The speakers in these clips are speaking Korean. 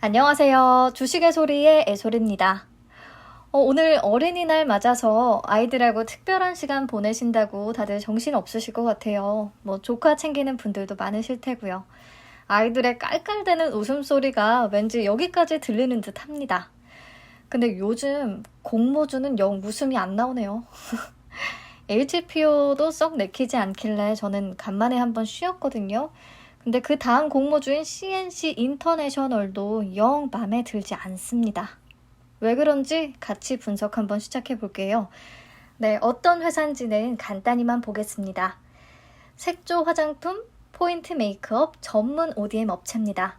안녕하세요. 주식의 소리의 애솔입니다. 오늘 어린이날 맞아서 아이들하고 특별한 시간 보내신다고 다들 정신 없으실 것 같아요. 조카 챙기는 분들도 많으실 테고요. 아이들의 깔깔대는 웃음소리가 왠지 여기까지 들리는 듯 합니다. 근데 요즘 공모주는 영 웃음이 안 나오네요. HPO도 썩 내키지 않길래 저는 간만에 한번 쉬었거든요. 근데 그 다음 공모주인 CNC 인터내셔널도 영 맘에 들지 않습니다. 왜 그런지 같이 분석 한번 시작해 볼게요. 네, 어떤 회사인지는 간단히만 보겠습니다. 색조 화장품, 포인트 메이크업 전문 ODM 업체입니다.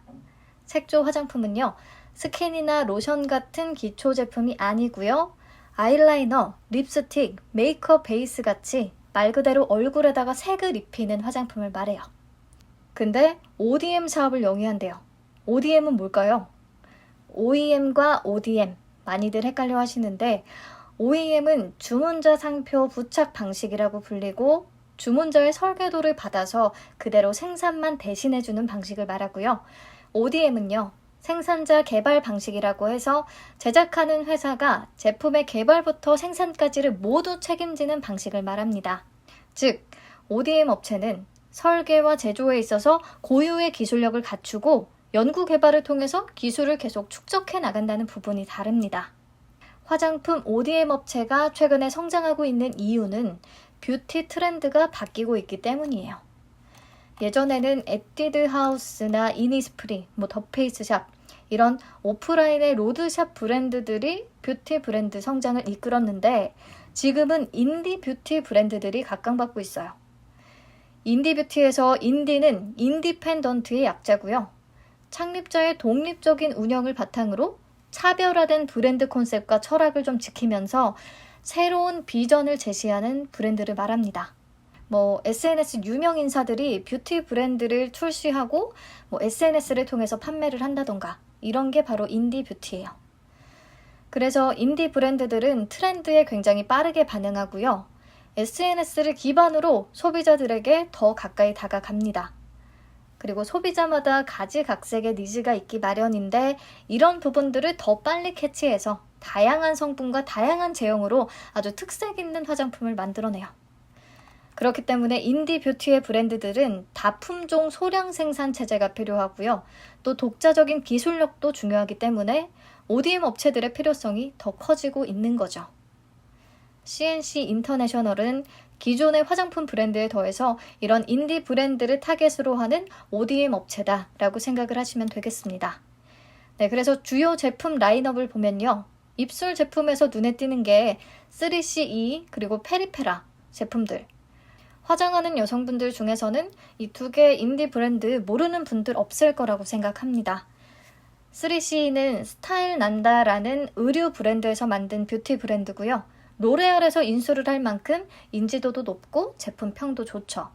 색조 화장품은요, 스킨이나 로션 같은 기초 제품이 아니고요. 아이라이너, 립스틱, 메이크업 베이스 같이 말 그대로 얼굴에다가 색을 입히는 화장품을 말해요. 근데 ODM 사업을 영위한대요. ODM은 뭘까요? OEM과 ODM 많이들 헷갈려 하시는데 OEM은 주문자 상표 부착 방식이라고 불리고 주문자의 설계도를 받아서 그대로 생산만 대신해주는 방식을 말하고요. ODM은요. 생산자 개발 방식이라고 해서 제작하는 회사가 제품의 개발부터 생산까지를 모두 책임지는 방식을 말합니다. 즉, ODM 업체는 설계와 제조에 있어서 고유의 기술력을 갖추고 연구 개발을 통해서 기술을 계속 축적해 나간다는 부분이 다릅니다. 화장품 ODM 업체가 최근에 성장하고 있는 이유는 뷰티 트렌드가 바뀌고 있기 때문이에요. 예전에는 에뛰드 하우스나 이니스프리, 더페이스샵 이런 오프라인의 로드샵 브랜드들이 뷰티 브랜드 성장을 이끌었는데 지금은 인디 뷰티 브랜드들이 각광받고 있어요. 인디뷰티에서 인디는 인디펜던트의 약자고요. 창립자의 독립적인 운영을 바탕으로 차별화된 브랜드 컨셉과 철학을 좀 지키면서 새로운 비전을 제시하는 브랜드를 말합니다. SNS 유명 인사들이 뷰티 브랜드를 출시하고 SNS를 통해서 판매를 한다던가 이런 게 바로 인디뷰티예요. 그래서 인디 브랜드들은 트렌드에 굉장히 빠르게 반응하고요. SNS를 기반으로 소비자들에게 더 가까이 다가갑니다. 그리고 소비자마다 가지각색의 니즈가 있기 마련인데 이런 부분들을 더 빨리 캐치해서 다양한 성분과 다양한 제형으로 아주 특색 있는 화장품을 만들어내요. 그렇기 때문에 인디 뷰티의 브랜드들은 다품종 소량 생산 체제가 필요하고요. 또 독자적인 기술력도 중요하기 때문에 ODM 업체들의 필요성이 더 커지고 있는 거죠. CNC 인터내셔널은 기존의 화장품 브랜드에 더해서 이런 인디 브랜드를 타겟으로 하는 ODM 업체다라고 생각을 하시면 되겠습니다. 네, 그래서 주요 제품 라인업을 보면요. 입술 제품에서 눈에 띄는 게 3CE 그리고 페리페라 제품들. 화장하는 여성분들 중에서는 이 두 개의 인디 브랜드 모르는 분들 없을 거라고 생각합니다. 3CE는 스타일 난다라는 의류 브랜드에서 만든 뷰티 브랜드고요. 로레알에서 인수를 할 만큼 인지도도 높고 제품평도 좋죠.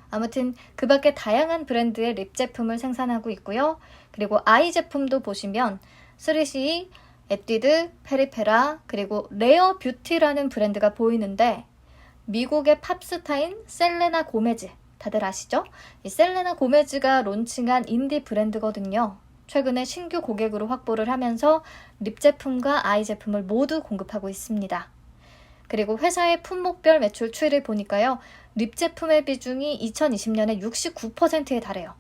아무튼 그 밖에 다양한 브랜드의 립 제품을 생산하고 있고요. 그리고 아이 제품도 보시면 3CE, 에뛰드, 페리페라, 그리고 레어 뷰티라는 브랜드가 보이는데 미국의 팝스타인 셀레나 고메즈, 다들 아시죠? 이 셀레나 고메즈가 론칭한 인디 브랜드거든요. 최근에 신규 고객으로 확보를 하면서 립 제품과 아이 제품을 모두 공급하고 있습니다. 그리고 회사의 품목별 매출 추이를 보니까요. 립 제품의 비중이 2020년에 69%에 달해요.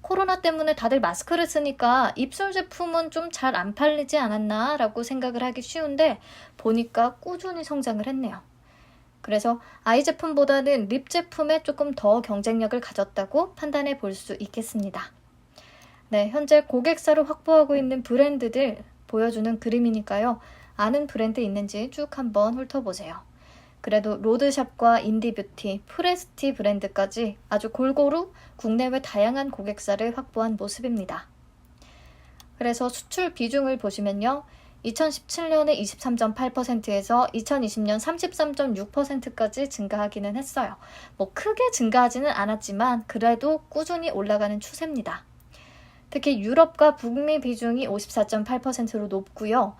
코로나 때문에 다들 마스크를 쓰니까 입술 제품은 좀 잘 안 팔리지 않았나 라고 생각을 하기 쉬운데 보니까 꾸준히 성장을 했네요. 그래서 아이 제품보다는 립 제품에 조금 더 경쟁력을 가졌다고 판단해 볼 수 있겠습니다. 네, 현재 고객사를 확보하고 있는 브랜드들 보여주는 그림이니까요. 아는 브랜드 있는지 쭉 한번 훑어보세요. 그래도 로드샵과 인디뷰티, 프레스티 브랜드까지 아주 골고루 국내외 다양한 고객사를 확보한 모습입니다. 그래서 수출 비중을 보시면요. 2017년에 23.8%에서 2020년 33.6%까지 증가하기는 했어요. 크게 증가하지는 않았지만 그래도 꾸준히 올라가는 추세입니다. 특히 유럽과 북미 비중이 54.8%로 높고요.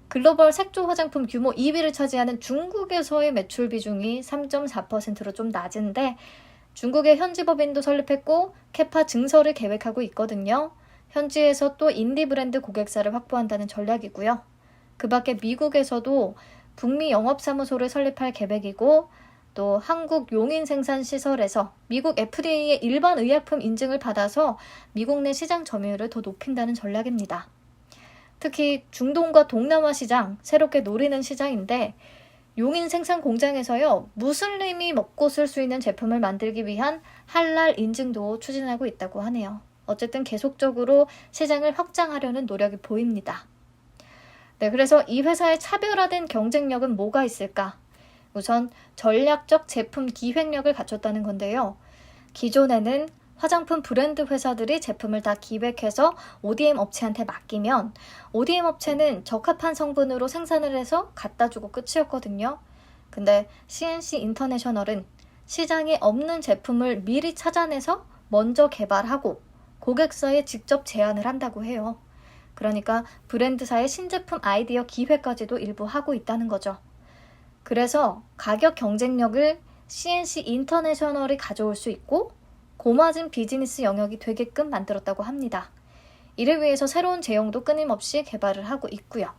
글로벌 색조 화장품 규모 2위를 차지하는 중국에서의 매출 비중이 3.4%로 좀 낮은데 중국의 현지 법인도 설립했고 캐파 증설을 계획하고 있거든요. 현지에서 또 인디 브랜드 고객사를 확보한다는 전략이고요. 그 밖에 미국에서도 북미 영업사무소를 설립할 계획이고 또 한국 용인 생산시설에서 미국 FDA의 일반 의약품 인증을 받아서 미국 내 시장 점유율을 더 높인다는 전략입니다. 특히 중동과 동남아 시장, 새롭게 노리는 시장인데 용인 생산 공장에서요, 무슬림이 먹고 쓸 수 있는 제품을 만들기 위한 할랄 인증도 추진하고 있다고 하네요. 어쨌든 계속적으로 시장을 확장하려는 노력이 보입니다. 네, 그래서 이 회사의 차별화된 경쟁력은 뭐가 있을까? 우선 전략적 제품 기획력을 갖췄다는 건데요. 기존에는 화장품 브랜드 회사들이 제품을 다 기획해서 ODM 업체한테 맡기면 ODM 업체는 적합한 성분으로 생산을 해서 갖다 주고 끝이었거든요. 근데 CNC 인터내셔널은 시장에 없는 제품을 미리 찾아내서 먼저 개발하고 고객사에 직접 제안을 한다고 해요. 그러니까 브랜드사의 신제품 아이디어 기획까지도 일부 하고 있다는 거죠. 그래서 가격 경쟁력을 CNC 인터내셔널이 가져올 수 있고 고마진 비즈니스 영역이 되게끔 만들었다고 합니다. 이를 위해서 새로운 제형도 끊임없이 개발을 하고 있고요.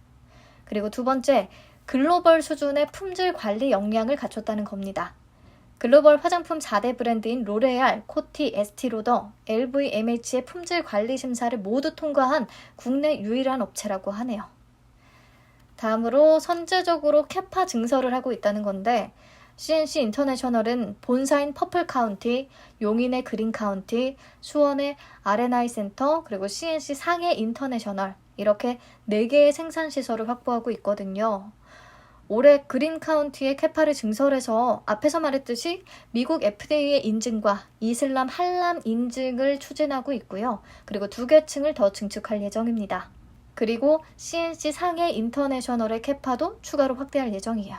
그리고 두 번째, 글로벌 수준의 품질 관리 역량을 갖췄다는 겁니다. 글로벌 화장품 4대 브랜드인 로레알, 코티, 에스티로더, LVMH의 품질 관리 심사를 모두 통과한 국내 유일한 업체라고 하네요. 다음으로 선제적으로 캐파 증설을 하고 있다는 건데 CNC 인터내셔널은 본사인 퍼플 카운티, 용인의 그린 카운티, 수원의 R&I 센터, 그리고 CNC 상해 인터내셔널 이렇게 4개의 생산시설을 확보하고 있거든요. 올해 그린 카운티의 캐파를 증설해서 앞에서 말했듯이 미국 FDA의 인증과 이슬람 할람 인증을 추진하고 있고요. 그리고 2개 층을 더 증축할 예정입니다. 그리고 CNC 상해 인터내셔널의 캐파도 추가로 확대할 예정이에요.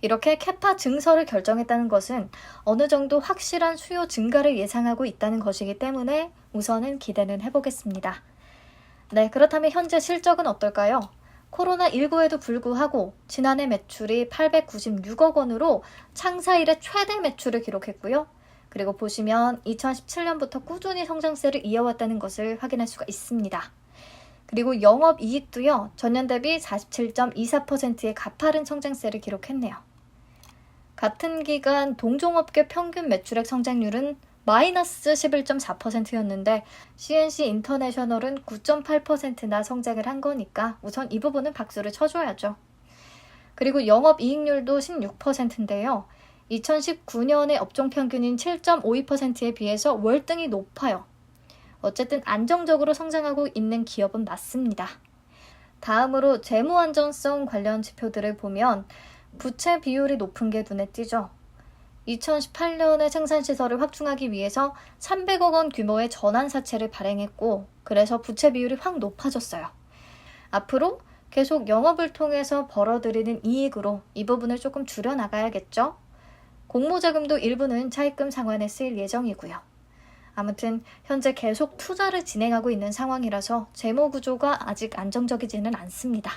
이렇게 캐파 증설을 결정했다는 것은 어느 정도 확실한 수요 증가를 예상하고 있다는 것이기 때문에 우선은 기대는 해보겠습니다. 네, 그렇다면 현재 실적은 어떨까요? 코로나19에도 불구하고 지난해 매출이 896억 원으로 창사 이래 최대 매출을 기록했고요. 그리고 보시면 2017년부터 꾸준히 성장세를 이어왔다는 것을 확인할 수가 있습니다. 그리고 영업이익도요, 전년 대비 47.24%의 가파른 성장세를 기록했네요. 같은 기간 동종업계 평균 매출액 성장률은 마이너스 11.4%였는데 CNC 인터내셔널은 9.8%나 성장을 한 거니까 우선 이 부분은 박수를 쳐줘야죠. 그리고 영업이익률도 16%인데요. 2019년의 업종 평균인 7.52%에 비해서 월등히 높아요. 어쨌든 안정적으로 성장하고 있는 기업은 맞습니다. 다음으로 재무 안전성 관련 지표들을 보면 부채 비율이 높은 게 눈에 띄죠. 2018년에 생산시설을 확충하기 위해서 300억 원 규모의 전환사채를 발행했고 그래서 부채 비율이 확 높아졌어요. 앞으로 계속 영업을 통해서 벌어들이는 이익으로 이 부분을 조금 줄여나가야겠죠. 공모자금도 일부는 차입금 상환에 쓰일 예정이고요. 아무튼 현재 계속 투자를 진행하고 있는 상황이라서 재무 구조가 아직 안정적이지는 않습니다.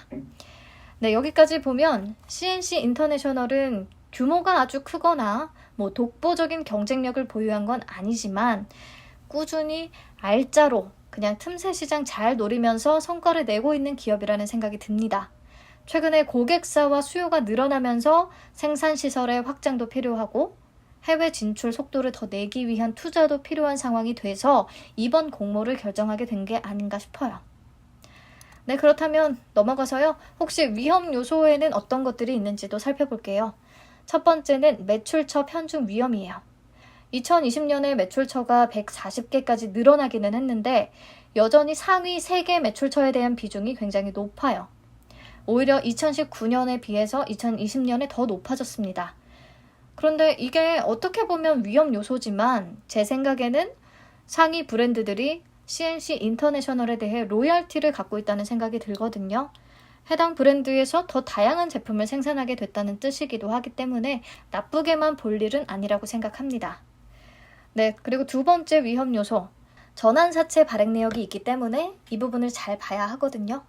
네, 여기까지 보면 CNC 인터내셔널은 규모가 아주 크거나 독보적인 경쟁력을 보유한 건 아니지만 꾸준히 알짜로 그냥 틈새 시장 잘 노리면서 성과를 내고 있는 기업이라는 생각이 듭니다. 최근에 고객사와 수요가 늘어나면서 생산시설의 확장도 필요하고 해외 진출 속도를 더 내기 위한 투자도 필요한 상황이 돼서 이번 공모를 결정하게 된 게 아닌가 싶어요. 네, 그렇다면 넘어가서요. 혹시 위험 요소에는 어떤 것들이 있는지도 살펴볼게요. 첫 번째는 매출처 편중 위험이에요. 2020년에 매출처가 140개까지 늘어나기는 했는데 여전히 상위 3개 매출처에 대한 비중이 굉장히 높아요. 오히려 2019년에 비해서 2020년에 더 높아졌습니다. 그런데 이게 어떻게 보면 위험 요소지만 제 생각에는 상위 브랜드들이 CNC 인터내셔널에 대해 로열티를 갖고 있다는 생각이 들거든요. 해당 브랜드에서 더 다양한 제품을 생산하게 됐다는 뜻이기도 하기 때문에 나쁘게만 볼 일은 아니라고 생각합니다. 네, 그리고 두 번째 위험 요소, 전환사채 발행 내역이 있기 때문에 이 부분을 잘 봐야 하거든요.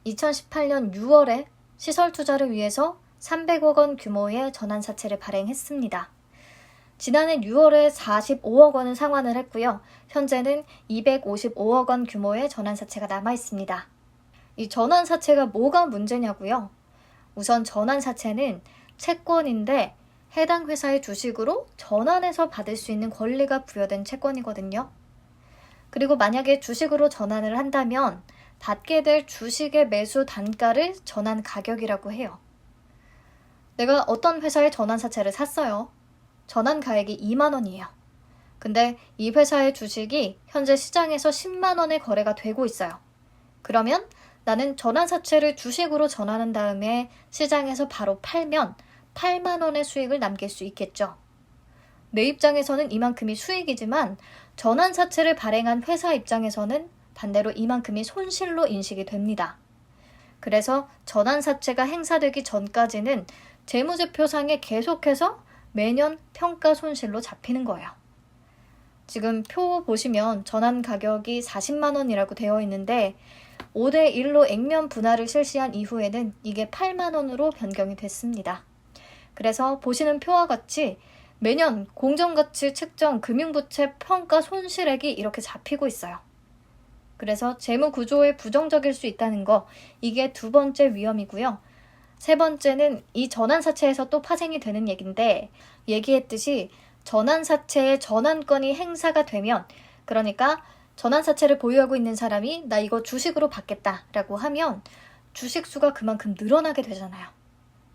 2018년 6월에 시설 투자를 위해서 300억 원 규모의 전환사채를 발행했습니다. 지난해 6월에 45억 원은 상환을 했고요. 현재는 255억 원 규모의 전환사채가 남아있습니다. 이 전환사채가 뭐가 문제냐고요? 우선 전환사채는 채권인데 해당 회사의 주식으로 전환해서 받을 수 있는 권리가 부여된 채권이거든요. 그리고 만약에 주식으로 전환을 한다면 받게 될 주식의 매수 단가를 전환 가격이라고 해요. 내가 어떤 회사의 전환사채를 샀어요. 전환 가액이 2만 원이에요. 근데 이 회사의 주식이 현재 시장에서 10만 원에 거래가 되고 있어요. 그러면 나는 전환사채를 주식으로 전환한 다음에 시장에서 바로 팔면 8만 원의 수익을 남길 수 있겠죠. 내 입장에서는 이만큼이 수익이지만 전환사채를 발행한 회사 입장에서는 반대로 이만큼이 손실로 인식이 됩니다. 그래서 전환사채가 행사되기 전까지는 재무제표상에 계속해서 매년 평가 손실로 잡히는 거예요. 지금 표 보시면 전환 가격이 40만 원이라고 되어 있는데 5대1로 액면 분할을 실시한 이후에는 이게 8만 원으로 변경이 됐습니다. 그래서 보시는 표와 같이 매년 공정가치 측정 금융부채 평가 손실액이 이렇게 잡히고 있어요. 그래서 재무구조에 부정적일 수 있다는 거, 이게 두 번째 위험이고요. 세 번째는 이 전환사채에서 또 파생이 되는 얘기인데, 얘기했듯이 전환사채의 전환권이 행사가 되면, 그러니까 전환사채를 보유하고 있는 사람이 나 이거 주식으로 받겠다라고 하면 주식수가 그만큼 늘어나게 되잖아요.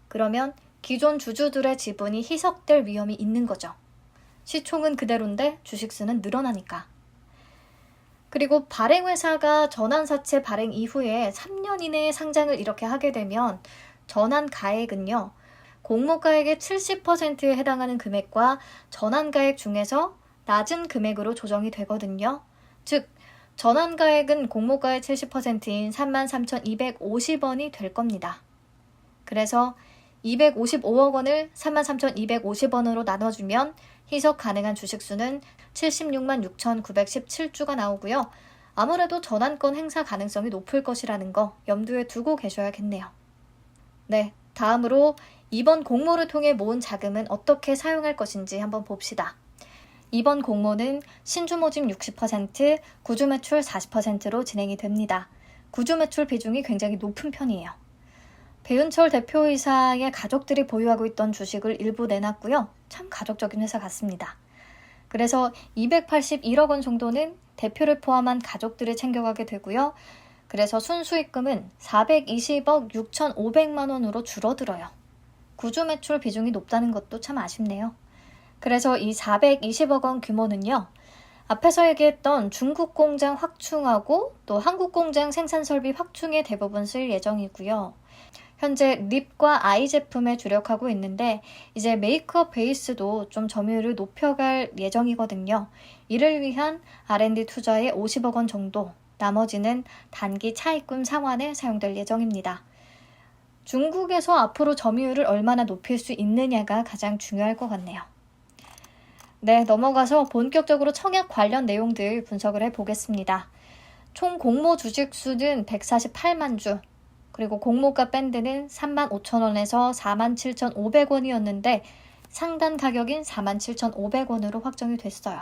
그러면 기존 주주들의 지분이 희석될 위험이 있는 거죠. 시총은 그대로인데 주식수는 늘어나니까. 그리고 발행회사가 전환사채 발행 이후에 3년 이내에 상장을 이렇게 하게 되면 전환가액은요, 공모가액의 70%에 해당하는 금액과 전환가액 중에서 낮은 금액으로 조정이 되거든요. 즉, 전환가액은 공모가의 70%인 33,250원이 될 겁니다. 그래서 255억 원을 33,250원으로 나눠주면 희석 가능한 주식수는 76만 6,917주가 나오고요. 아무래도 전환권 행사 가능성이 높을 것이라는 거 염두에 두고 계셔야겠네요. 네, 다음으로 이번 공모를 통해 모은 자금은 어떻게 사용할 것인지 한번 봅시다. 이번 공모는 신주 모집 60%, 구주 매출 40%로 진행이 됩니다. 구주 매출 비중이 굉장히 높은 편이에요. 배은철 대표이사의 가족들이 보유하고 있던 주식을 일부 내놨고요. 참 가족적인 회사 같습니다. 그래서 281억 원 정도는 대표를 포함한 가족들이 챙겨가게 되고요. 그래서 순수익금은 420억 6,500만 원으로 줄어들어요. 구주 매출 비중이 높다는 것도 참 아쉽네요. 그래서 이 420억 원 규모는요, 앞에서 얘기했던 중국 공장 확충하고 또 한국 공장 생산 설비 확충에 대부분 쓸 예정이고요. 현재 립과 아이 제품에 주력하고 있는데 이제 메이크업 베이스도 좀 점유율을 높여갈 예정이거든요. 이를 위한 R&D 투자에 50억 원 정도, 나머지는 단기 차입금 상환에 사용될 예정입니다. 중국에서 앞으로 점유율을 얼마나 높일 수 있느냐가 가장 중요할 것 같네요. 네, 넘어가서 본격적으로 청약 관련 내용들 분석을 해보겠습니다. 총 공모 주식수는 148만 주, 그리고 공모가 밴드는 3만 5천 원에서 4만 7,500원이었는데 상단 가격인 4만 7,500원으로 확정이 됐어요.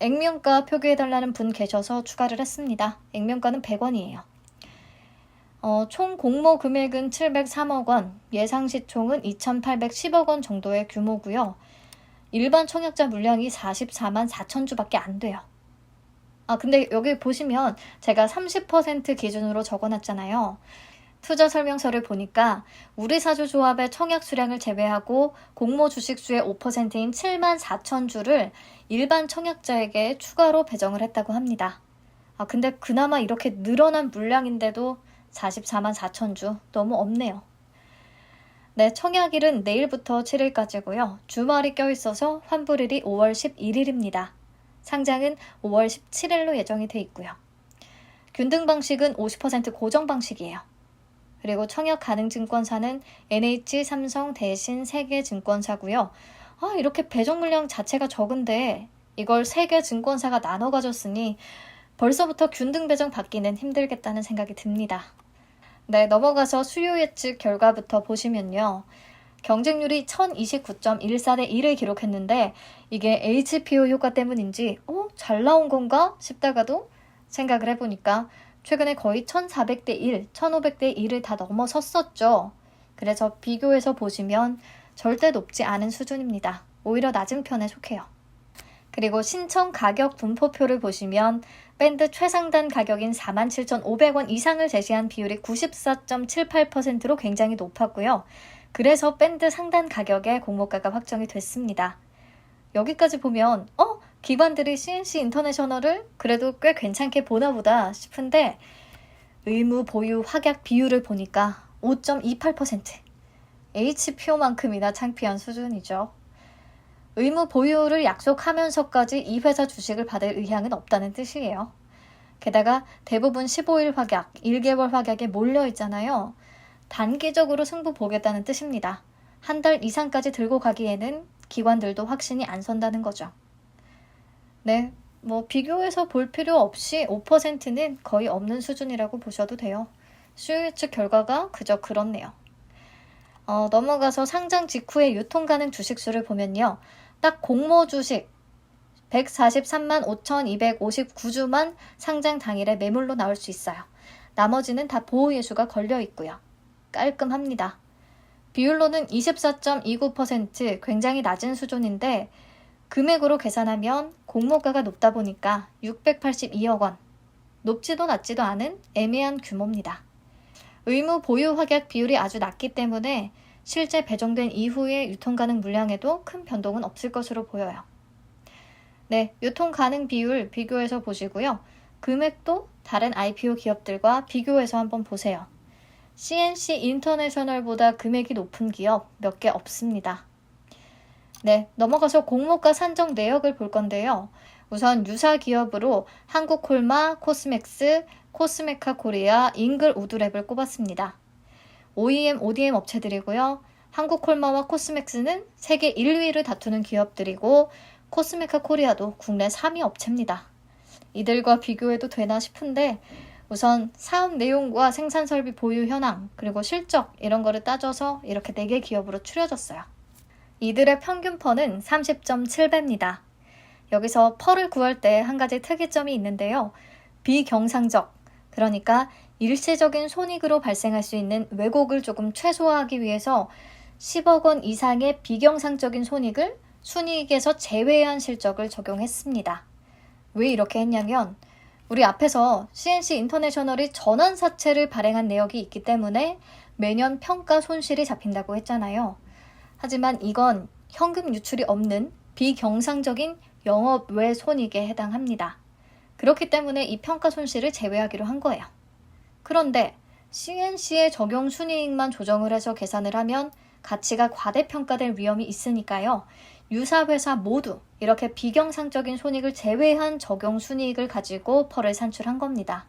액면가 표기해달라는 분 계셔서 추가를 했습니다. 액면가는 100원이에요. 총 공모 금액은 703억 원, 예상 시총은 2,810억 원 정도의 규모고요. 일반 청약자 물량이 44만 4천 주밖에 안 돼요. 근데 여기 보시면 제가 30% 기준으로 적어놨잖아요. 투자 설명서를 보니까 우리사주조합의 청약 수량을 제외하고 공모 주식수의 5%인 7만 4천 주를 일반 청약자에게 추가로 배정을 했다고 합니다. 근데 그나마 이렇게 늘어난 물량인데도 44만 4천 주, 너무 없네요. 네, 청약일은 내일부터 7일까지고요. 주말이 껴있어서 환불일이 5월 11일입니다. 상장은 5월 17일로 예정이 돼 있고요. 균등 방식은 50% 고정 방식이에요. 그리고 청약 가능 증권사는 NH, 삼성, 대신, 세계증권사고요. 이렇게 배정 물량 자체가 적은데 이걸 3개 증권사가 나눠 가졌으니 벌써부터 균등 배정 받기는 힘들겠다는 생각이 듭니다. 네, 넘어가서 수요 예측 결과부터 보시면요. 경쟁률이 1029.14대 1을 기록했는데 이게 HPO 효과 때문인지 잘 나온 건가 싶다가도 생각을 해보니까 최근에 거의 1400대 1, 1500대 1을 다 넘어섰었죠. 그래서 비교해서 보시면 절대 높지 않은 수준입니다. 오히려 낮은 편에 속해요. 그리고 신청 가격 분포표를 보시면 밴드 최상단 가격인 47,500원 이상을 제시한 비율이 94.78%로 굉장히 높았고요. 그래서 밴드 상단 가격에 공모가가 확정이 됐습니다. 여기까지 보면 기관들이 CNC 인터내셔널을 그래도 꽤 괜찮게 보나 보다 싶은데 의무 보유 확약 비율을 보니까 5.28%. HPO만큼이나 창피한 수준이죠. 의무 보유를 약속하면서까지 이 회사 주식을 받을 의향은 없다는 뜻이에요. 게다가 대부분 15일 확약, 1개월 확약에 몰려 있잖아요. 단기적으로 승부 보겠다는 뜻입니다. 한 달 이상까지 들고 가기에는 기관들도 확신이 안 선다는 거죠. 네, 비교해서 볼 필요 없이 5%는 거의 없는 수준이라고 보셔도 돼요. 수요 예측 결과가 그저 그렇네요. 넘어가서 상장 직후의 유통 가능 주식수를 보면요. 딱 공모 주식 143만 5,259주만 상장 당일에 매물로 나올 수 있어요. 나머지는 다 보호 예수가 걸려 있고요. 깔끔합니다. 비율로는 24.29%, 굉장히 낮은 수준인데 금액으로 계산하면 공모가가 높다 보니까 682억 원. 높지도 낮지도 않은 애매한 규모입니다. 의무 보유 확약 비율이 아주 낮기 때문에 실제 배정된 이후의 유통 가능 물량에도 큰 변동은 없을 것으로 보여요. 네, 유통 가능 비율 비교해서 보시고요. 금액도 다른 IPO 기업들과 비교해서 한번 보세요. CNC 인터내셔널보다 금액이 높은 기업 몇 개 없습니다. 네, 넘어가서 공모가 산정 내역을 볼 건데요. 우선 유사 기업으로 한국콜마, 코스맥스, 코스메카 코리아, 잉글 우드랩을 꼽았습니다. OEM, ODM 업체들이고요. 한국콜마와 코스맥스는 세계 1위를 다투는 기업들이고 코스메카 코리아도 국내 3위 업체입니다. 이들과 비교해도 되나 싶은데 우선 사업 내용과 생산 설비 보유 현황 그리고 실적 이런 거를 따져서 이렇게 4개 기업으로 추려졌어요. 이들의 평균 펄은 30.7배입니다. 여기서 펄을 구할 때 한 가지 특이점이 있는데요. 비경상적, 그러니까 일시적인 손익으로 발생할 수 있는 왜곡을 조금 최소화하기 위해서 10억 원 이상의 비경상적인 손익을 순이익에서 제외한 실적을 적용했습니다. 왜 이렇게 했냐면 우리 앞에서 CNC 인터내셔널이 전환사채를 발행한 내역이 있기 때문에 매년 평가 손실이 잡힌다고 했잖아요. 하지만 이건 현금 유출이 없는 비경상적인 영업 외 손익에 해당합니다. 그렇기 때문에 이 평가 손실을 제외하기로 한 거예요. 그런데 CNC의 적용 순이익만 조정을 해서 계산을 하면 가치가 과대평가될 위험이 있으니까요. 유사 회사 모두 이렇게 비경상적인 손익을 제외한 적용 순이익을 가지고 펄을 산출한 겁니다.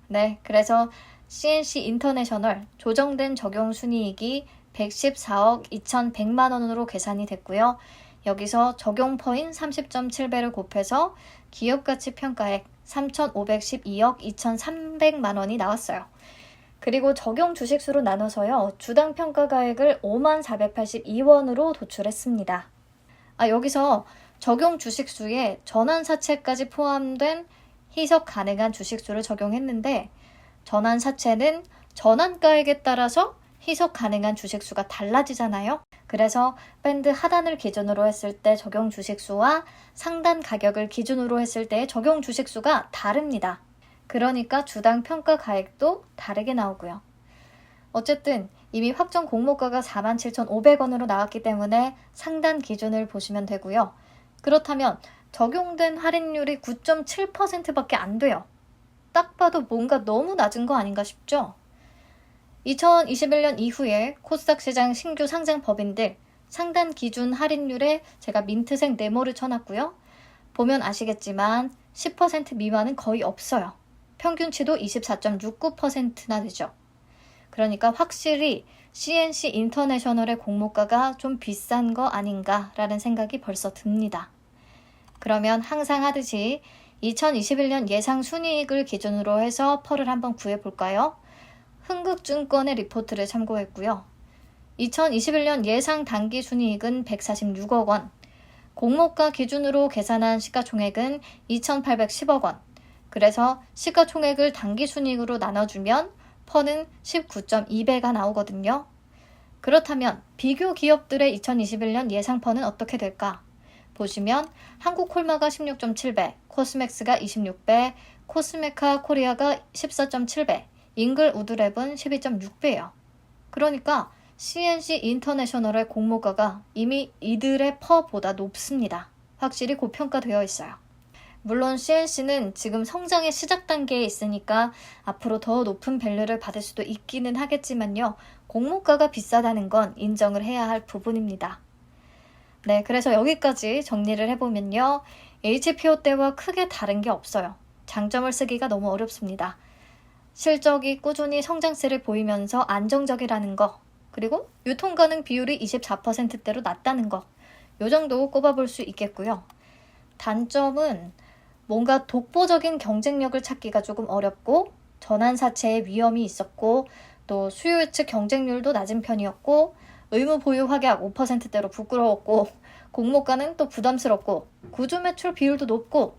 네, 그래서 CNC 인터내셔널 조정된 적용 순이익이 114억 2,100만 원으로 계산이 됐고요. 여기서 적용 퍼인 30.7배를 곱해서 기업가치 평가액 3,512억 2,300만 원이 나왔어요. 그리고 적용 주식수로 나눠서요. 주당 평가가액을 54,482원으로 도출했습니다. 여기서 적용 주식수에 전환사채까지 포함된 희석 가능한 주식수를 적용했는데 전환사채는 전환가액에 따라서 희석 가능한 주식수가 달라지잖아요. 그래서 밴드 하단을 기준으로 했을 때 적용 주식수와 상단 가격을 기준으로 했을 때의 적용 주식수가 다릅니다. 그러니까 주당 평가 가액도 다르게 나오고요. 어쨌든 이미 확정 공모가가 47,500원으로 나왔기 때문에 상단 기준을 보시면 되고요. 그렇다면 적용된 할인율이 9.7%밖에 안 돼요. 딱 봐도 뭔가 너무 낮은 거 아닌가 싶죠? 2021년 이후에 코스닥 시장 신규 상장 법인들 상단 기준 할인율에 제가 민트색 네모를 쳐놨고요. 보면 아시겠지만 10% 미만은 거의 없어요. 평균치도 24.69%나 되죠. 그러니까 확실히 CNC 인터내셔널의 공모가가 좀 비싼 거 아닌가라는 생각이 벌써 듭니다. 그러면 항상 하듯이 2021년 예상 순이익을 기준으로 해서 펄을 한번 구해볼까요? 흥국증권의 리포트를 참고했고요. 2021년 예상 당기순이익은 146억 원, 공모가 기준으로 계산한 시가총액은 2,810억 원, 그래서 시가총액을 당기순이익으로 나눠주면 퍼는 19.2배가 나오거든요. 그렇다면 비교 기업들의 2021년 예상 퍼는 어떻게 될까? 보시면 한국콜마가 16.7배, 코스맥스가 26배, 코스메카 코리아가 14.7배, 잉글 우드랩은 12.6배예요. 그러니까 CNC 인터내셔널의 공모가가 이미 이들의 퍼보다 높습니다. 확실히 고평가되어 있어요. 물론 CNC는 지금 성장의 시작 단계에 있으니까 앞으로 더 높은 밸류를 받을 수도 있기는 하겠지만요. 공모가가 비싸다는 건 인정을 해야 할 부분입니다. 네, 그래서 여기까지 정리를 해보면요. HPO 때와 크게 다른 게 없어요. 장점을 쓰기가 너무 어렵습니다. 실적이 꾸준히 성장세를 보이면서 안정적이라는 거, 그리고 유통가능 비율이 24%대로 낮다는 거, 요 정도 꼽아볼 수 있겠고요. 단점은 뭔가 독보적인 경쟁력을 찾기가 조금 어렵고 전환사채의 위험이 있었고 또 수요 예측 경쟁률도 낮은 편이었고 의무 보유 확약 5%대로 부끄러웠고 공모가는 또 부담스럽고 구조 매출 비율도 높고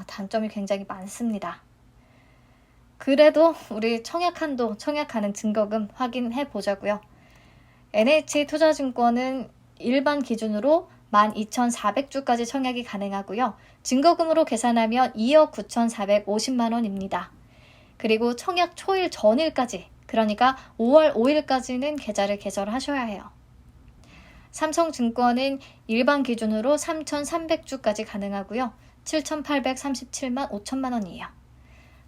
단점이 굉장히 많습니다. 그래도 우리 청약한도, 청약가능 증거금 확인해 보자고요. NH투자증권은 일반 기준으로 12,400주까지 청약이 가능하고요. 증거금으로 계산하면 2억 9,450만 원입니다. 그리고 청약 초일 전일까지, 그러니까 5월 5일까지는 계좌를 개설하셔야 해요. 삼성증권은 일반 기준으로 3,300주까지 가능하고요. 7,837만 5천만 원이에요.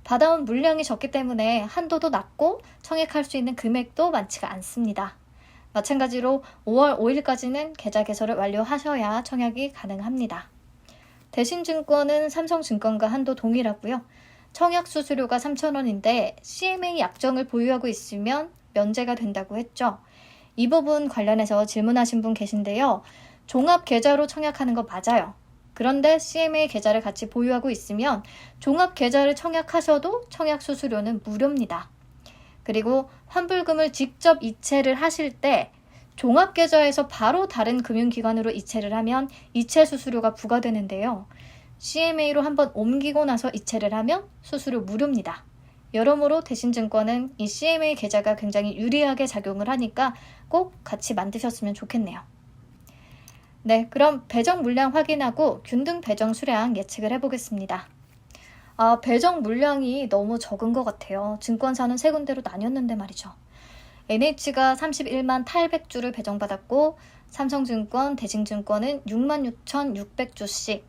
받아온 물량이 적기 때문에 한도도 낮고 청약할 수 있는 금액도 많지가 않습니다. 마찬가지로 5월 5일까지는 계좌 개설을 완료하셔야 청약이 가능합니다. 대신증권은 삼성증권과 한도 동일하고요. 청약 수수료가 3,000원인데 CMA 약정을 보유하고 있으면 면제가 된다고 했죠. 이 부분 관련해서 질문하신 분 계신데요. 종합 계좌로 청약하는 거 맞아요. 그런데 CMA 계좌를 같이 보유하고 있으면 종합 계좌를 청약하셔도 청약 수수료는 무료입니다. 그리고 환불금을 직접 이체를 하실 때 종합 계좌에서 바로 다른 금융기관으로 이체를 하면 이체 수수료가 부과되는데요. CMA로 한번 옮기고 나서 이체를 하면 수수료 무료입니다. 여러모로 대신증권은 이 CMA 계좌가 굉장히 유리하게 작용을 하니까 꼭 같이 만드셨으면 좋겠네요. 네, 그럼 배정 물량 확인하고 균등 배정 수량 예측을 해보겠습니다. 배정 물량이 너무 적은 것 같아요. 증권사는 세 군데로 나뉘었는데 말이죠. NH가 31만 800주를 배정받았고 삼성증권, 대신증권은 66,600주씩.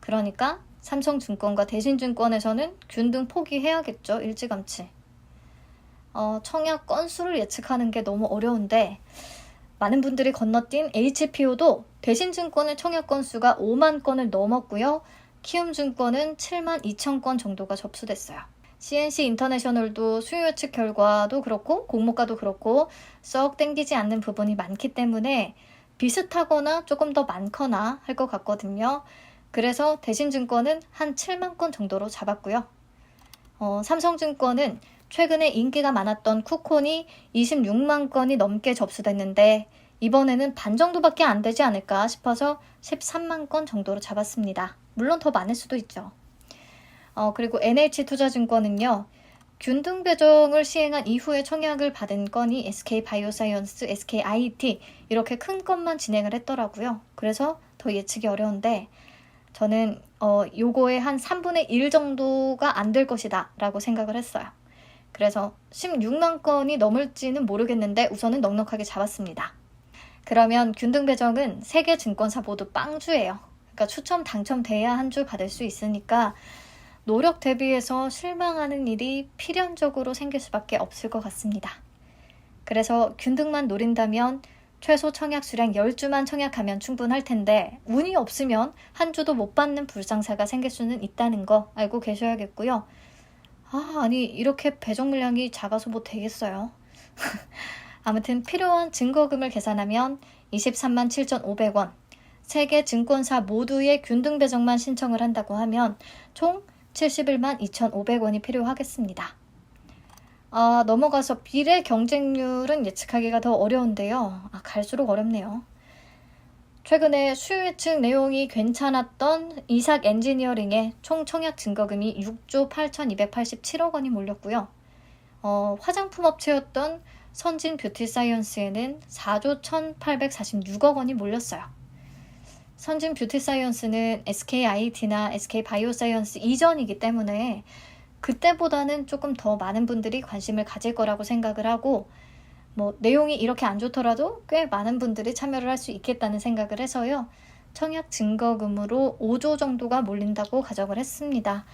그러니까 삼성증권과 대신증권에서는 균등 포기해야겠죠. 일찌감치. 청약 건수를 예측하는 게 너무 어려운데 많은 분들이 건너뛴 HPO도 대신증권의 청약 건수가 5만 건을 넘었고요. 키움증권은 7만 2천 건 정도가 접수됐어요. CNC 인터내셔널도 수요 예측 결과도 그렇고 공모가도 그렇고 썩 땡기지 않는 부분이 많기 때문에 비슷하거나 조금 더 많거나 할 것 같거든요. 그래서 대신증권은 한 7만 건 정도로 잡았고요. 삼성증권은 최근에 인기가 많았던 쿠폰이 26만 건이 넘게 접수됐는데 이번에는 반 정도밖에 안 되지 않을까 싶어서 13만 건 정도로 잡았습니다. 물론 더 많을 수도 있죠. 그리고 NH투자증권은요. 균등 배정을 시행한 이후에 청약을 받은 건이 SK바이오사이언스, SKIT 이렇게 큰 건만 진행을 했더라고요. 그래서 더 예측이 어려운데 저는 요거의 한 3분의 1 정도가 안 될 것이다 라고 생각을 했어요. 그래서 16만 건이 넘을지는 모르겠는데 우선은 넉넉하게 잡았습니다. 그러면 균등 배정은 3개 증권사 모두 빵주예요. 그러니까 추첨 당첨돼야 한 주 받을 수 있으니까 노력 대비해서 실망하는 일이 필연적으로 생길 수밖에 없을 것 같습니다. 그래서 균등만 노린다면 최소 청약 수량 10주만 청약하면 충분할 텐데 운이 없으면 한 주도 못 받는 불상사가 생길 수는 있다는 거 알고 계셔야겠고요. 아니 이렇게 배정 물량이 작아서 뭐 되겠어요. 아무튼 필요한 증거금을 계산하면 23만 7,500원 3개 증권사 모두의 균등 배정만 신청을 한다고 하면 총 71만 2,500원이 필요하겠습니다. 넘어가서 비례 경쟁률은 예측하기가 더 어려운데요. 갈수록 어렵네요. 최근에 수요 예측 내용이 괜찮았던 이삭 엔지니어링에 총 청약 증거금이 6조 8,287억 원이 몰렸고요. 화장품 업체였던 선진 뷰티 사이언스에는 4조 1,846억 원이 몰렸어요. 선진 뷰티 사이언스는 SKIT나 SK바이오사이언스 이전이기 때문에 그때보다는 조금 더 많은 분들이 관심을 가질 거라고 생각을 하고 내용이 이렇게 안 좋더라도 꽤 많은 분들이 참여를 할 수 있겠다는 생각을 해서요. 청약 증거금으로 5조 정도가 몰린다고 가정을 했습니다.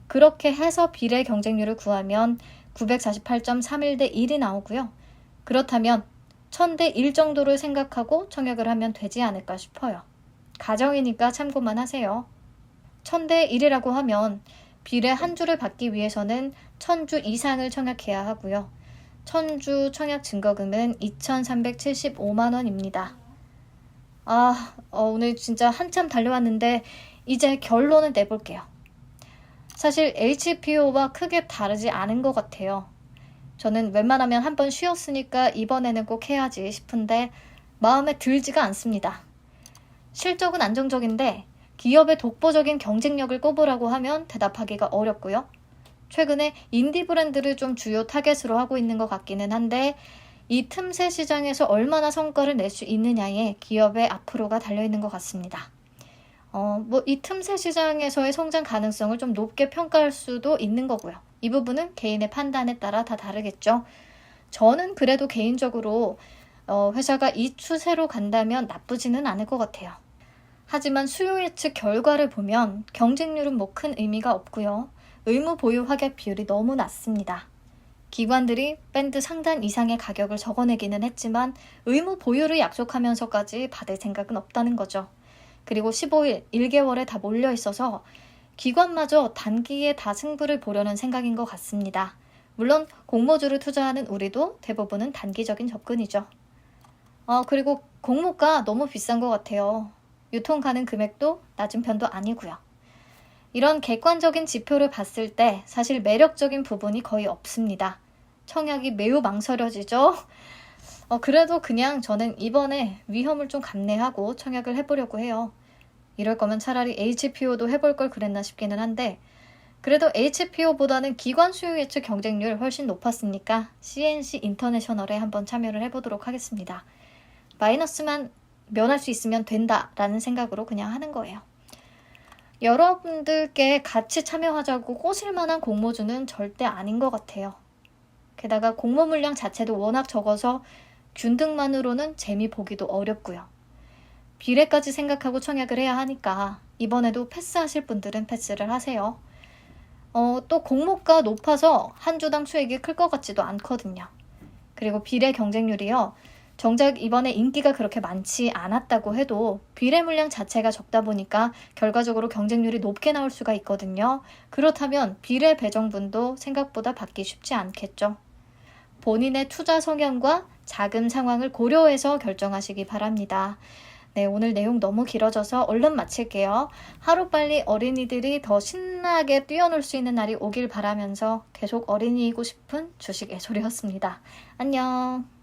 그렇게 해서 비례 경쟁률을 구하면 948.31대 1이 나오고요. 그렇다면 1000대 1 정도를 생각하고 청약을 하면 되지 않을까 싶어요. 가정이니까 참고만 하세요. 1000대 1이라고 하면 비례 한 주를 받기 위해서는 1000주 이상을 청약해야 하고요. 1000주 청약 증거금은 2,375만 원입니다. 오늘 진짜 한참 달려왔는데 이제 결론을 내볼게요. 사실 HPO와 크게 다르지 않은 것 같아요. 저는 웬만하면 한번 쉬었으니까 이번에는 꼭 해야지 싶은데 마음에 들지가 않습니다. 실적은 안정적인데 기업의 독보적인 경쟁력을 꼽으라고 하면 대답하기가 어렵고요. 최근에 인디 브랜드를 좀 주요 타겟으로 하고 있는 것 같기는 한데 이 틈새 시장에서 얼마나 성과를 낼 수 있느냐에 기업의 앞으로가 달려있는 것 같습니다. 이 틈새 시장에서의 성장 가능성을 좀 높게 평가할 수도 있는 거고요. 이 부분은 개인의 판단에 따라 다 다르겠죠. 저는 그래도 개인적으로 회사가 이 추세로 간다면 나쁘지는 않을 것 같아요. 하지만 수요 예측 결과를 보면 경쟁률은 큰 의미가 없고요. 의무 보유 확약 비율이 너무 낮습니다. 기관들이 밴드 상단 이상의 가격을 적어내기는 했지만 의무 보유를 약속하면서까지 받을 생각은 없다는 거죠. 그리고 15일, 1개월에 다 몰려 있어서 기관마저 단기에 다 승부를 보려는 생각인 것 같습니다. 물론 공모주를 투자하는 우리도 대부분은 단기적인 접근이죠. 그리고 공모가 너무 비싼 것 같아요. 유통 가능 금액도 낮은 편도 아니고요. 이런 객관적인 지표를 봤을 때 사실 매력적인 부분이 거의 없습니다. 청약이 매우 망설여지죠? 그래도 그냥 저는 이번에 위험을 좀 감내하고 청약을 해보려고 해요. 이럴 거면 차라리 HPO도 해볼 걸 그랬나 싶기는 한데 그래도 HPO보다는 기관 수요 예측 경쟁률 훨씬 높았으니까 CNC 인터내셔널에 한번 참여를 해보도록 하겠습니다. 마이너스만 면할 수 있으면 된다라는 생각으로 그냥 하는 거예요. 여러분들께 같이 참여하자고 꼬실 만한 공모주는 절대 아닌 것 같아요. 게다가 공모 물량 자체도 워낙 적어서 균등만으로는 재미 보기도 어렵고요. 비례까지 생각하고 청약을 해야 하니까 이번에도 패스하실 분들은 패스를 하세요. 또 공모가 높아서 한 주당 수익이 클 것 같지도 않거든요. 그리고 비례 경쟁률이요. 정작 이번에 인기가 그렇게 많지 않았다고 해도 비례 물량 자체가 적다 보니까 결과적으로 경쟁률이 높게 나올 수가 있거든요. 그렇다면 비례 배정분도 생각보다 받기 쉽지 않겠죠. 본인의 투자 성향과 자금 상황을 고려해서 결정하시기 바랍니다. 네, 오늘 내용 너무 길어져서 얼른 마칠게요. 하루빨리 어린이들이 더 신나게 뛰어놀 수 있는 날이 오길 바라면서 계속 어린이이고 싶은 주식 애소리였습니다. 안녕.